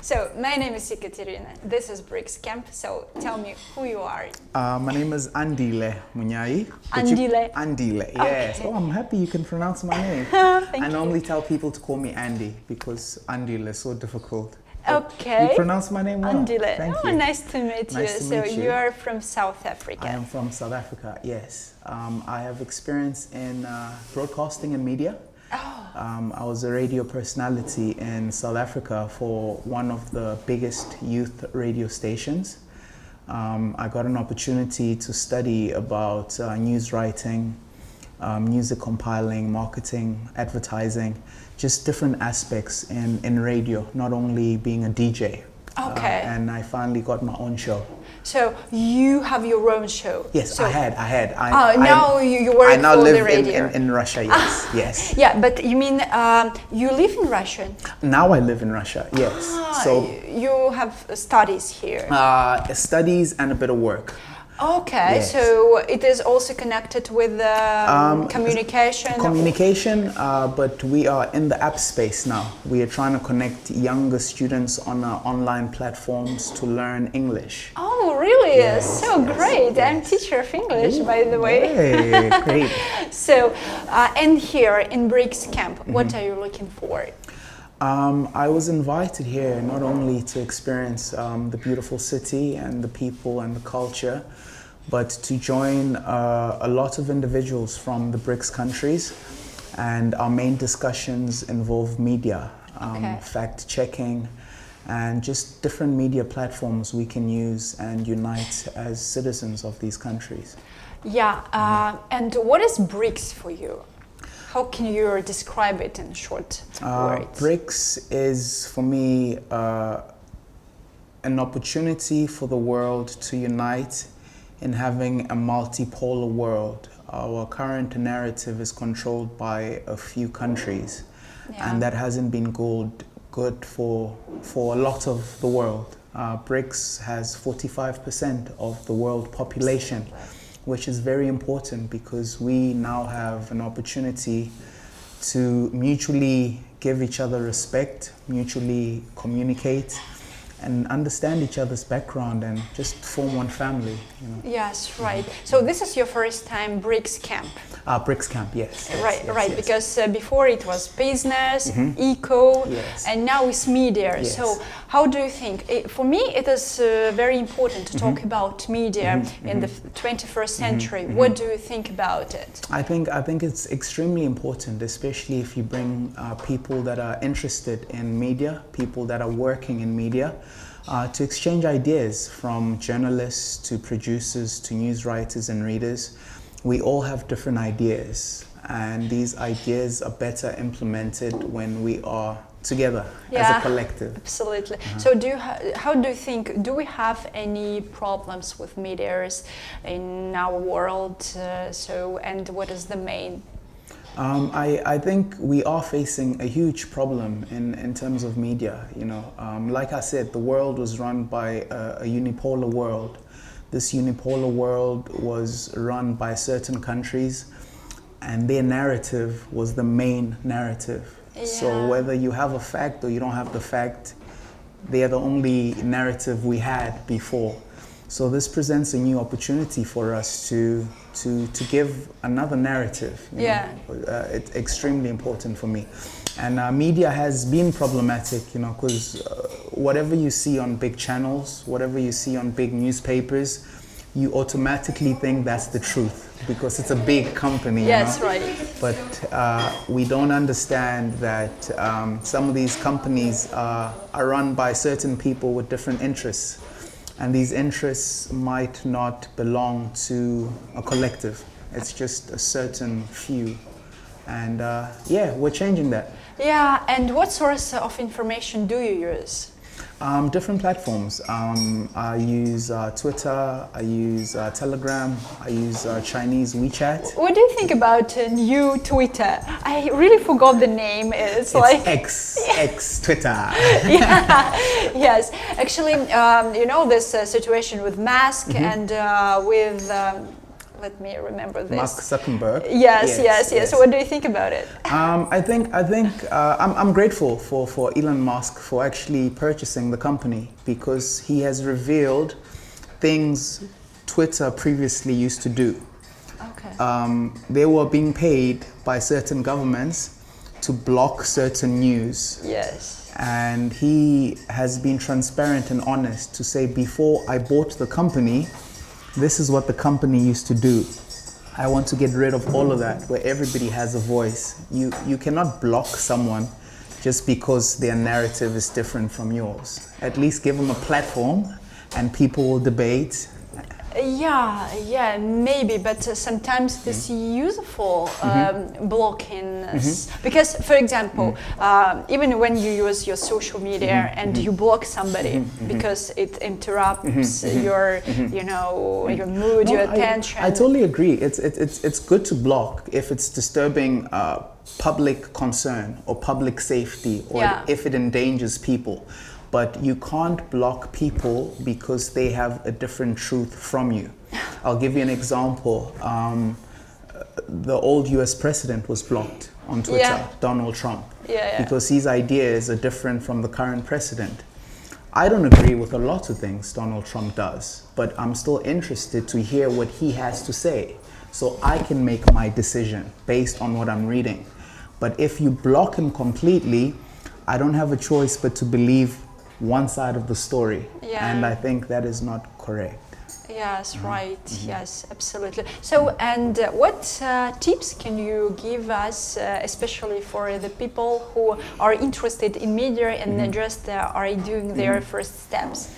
So, my name is Ekaterina. This is BRICS Camp. So, tell me who you are. My name is Andile Mуньяи. Андиле. Andile, yes. Okay. Oh, I'm happy you can pronounce my name. Thank I you. normally tell people to call me Andy because Andile is so difficult. Okay. You pronounce my name well. Андиле. Thank Oh, you. nice to meet you. Nice to So, meet you. you are from South Africa. I am from South Africa, yes. I have experience in broadcasting and media. I was a radio personality in South Africa for one of the biggest youth radio stations. I got an opportunity to study about news writing, music compiling, marketing, advertising, just different aspects in radio, not only being a DJ. Okay. And I finally got my own show. So, you have your own show? Yes, So, I had. now you work I now for live the radio? in Russia, yes, yes. Yeah, but you mean you live in Russia? Now I live in Russia, yes. So You have studies here? studies and a bit of work. Okay, Yes. so it is also connected with communication? Communication, but we are in the app space now. We are trying to connect younger students on online platforms to learn English. Oh, really? Yes, So yes, great. I'm yes. teacher of English, by the way. Hey, great. So, and here in BRICS Camp, what are you looking for? I was invited here not only to experience the beautiful city and the people and the culture, but to join a lot of individuals from the BRICS countries. And our main discussions involve media, Okay. fact checking, and just different media platforms we can use and unite as citizens of these countries. Yeah, and what is BRICS for you? How can you describe it in short words? BRICS is, for me, an opportunity for the world to unite in having a multipolar world. Our current narrative is controlled by a few countries, and that hasn't been good for a lot of the world. BRICS has 45% of the world population, which is very important because we now have an opportunity to mutually give each other respect, mutually communicate, and understand each other's background and just form one family. You know. Yes, right. So this is your first time BRICS Camp? BRICS Camp, yes. Right, yes, right. yes. Because before it was business, eco, Yes. and now it's media. Yes. So how do you think? For me, it is very important to talk about media in the 21st century. What do you think about it? I think it's extremely important, especially if you bring people that are interested in media, people that are working in media, to exchange ideas from journalists to producers to news writers and readers. We all have different ideas, and these ideas are better implemented when we are together as a collective. Absolutely. So how do you think, do we have any problems with medias in our world? And what is the main? I think we are facing a huge problem in terms of media. You know, like I said, the world was run by a unipolar world. This unipolar world was run by certain countries, and their narrative was the main narrative. Yeah. So whether you have a fact or you don't have the fact, they are the only narrative we had before. So this presents a new opportunity for us to give another narrative. You know. It's extremely important for me. And media has been problematic, you know, because whatever you see on big channels, whatever you see on big newspapers, you automatically think that's the truth because it's a big company. Yes, you know? right. But we don't understand that some of these companies are run by certain people with different interests. And these interests might not belong to a collective. It's just a certain few. And we're changing that. Yeah, and what source of information do you use? Different platforms. I use Twitter, I use Telegram, I use Chinese WeChat. What do you think about new Twitter? I really forgot the name. It's like X Twitter. Yeah, yes. Actually, you know this situation with mask and with Let me remember this. Mark Zuckerberg. Yes. So what do you think about it? I think I'm grateful for Elon Musk for actually purchasing the company, because he has revealed things Twitter previously used to do. Okay. They were being paid by certain governments to block certain news. Yes. And he has been transparent and honest to say, before I bought the company, this is what the company used to do. I want to get rid of all of that, where everybody has a voice. You cannot block someone just because their narrative is different from yours. At least give them a platform and people will debate. Yeah, maybe, but sometimes this useful blocking, because, for example, even when you use your social media and you block somebody because it interrupts your, your mood, your attention. I totally agree. It's good to block if it's disturbing public concern or public safety, or if it endangers people. But you can't block people because they have a different truth from you. I'll give you an example. The old US president was blocked on Twitter, Donald Trump, because his ideas are different from the current president. I don't agree with a lot of things Donald Trump does, but I'm still interested to hear what he has to say, so I can make my decision based on what I'm reading. But if you block him completely, I don't have a choice but to believe one side of the story, and I think that is not correct. Yes, right. Yes, absolutely. So, and what tips can you give us, especially for the people who are interested in media and just are doing their first steps?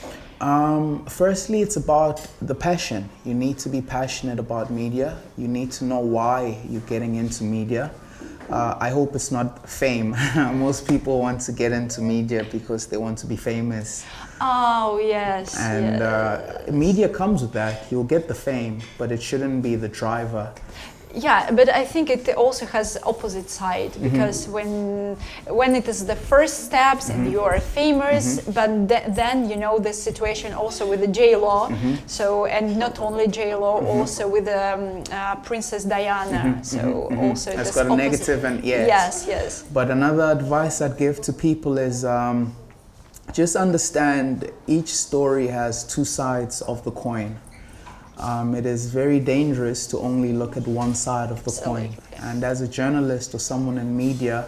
Firstly, it's about the passion. You need to be passionate about media. You need to know why you're getting into media. I hope it's not fame. Most people want to get into media because they want to be famous. Oh, yes. And media comes with that. You'll get the fame, but it shouldn't be the driver. Yeah, but I think it also has opposite side, because when it is the first steps and you are famous, but then the situation also with the J-Lo, so, and not only J-Lo, also with Princess Diana, so also it's got a negative and yes. But another advice I'd give to people is just understand each story has two sides of the coin. It is very dangerous to only look at one side of the coin. And as a journalist or someone in media,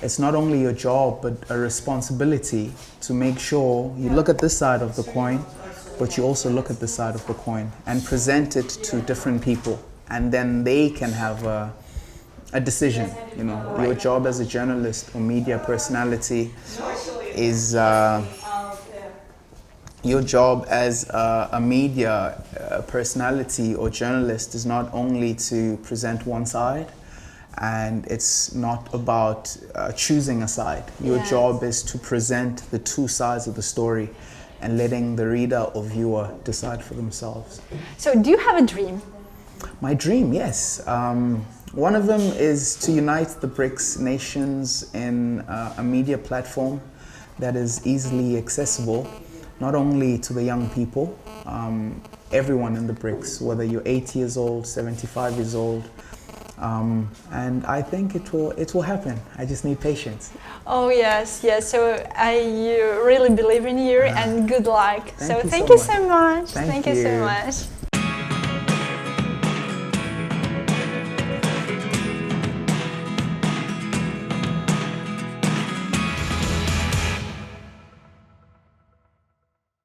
it's not only your job, but a responsibility to make sure you look at this side of the coin, but you also look at this side of the coin and present it to different people. And then they can have a decision. Your job as a journalist or media personality is... your job as a media personality or journalist is not only to present one side, and it's not about choosing a side. Your job is to present the two sides of the story and letting the reader or viewer decide for themselves. So do you have a dream? My dream, yes. One of them is to unite the BRICS nations in a media platform that is easily accessible, not only to the young people, everyone in the BRICS, whether you're 80 years old, 75 years old, and I think it will happen. I just need patience. Oh yes. So I really believe in you, and good luck. Thank you so much. Thank you so much.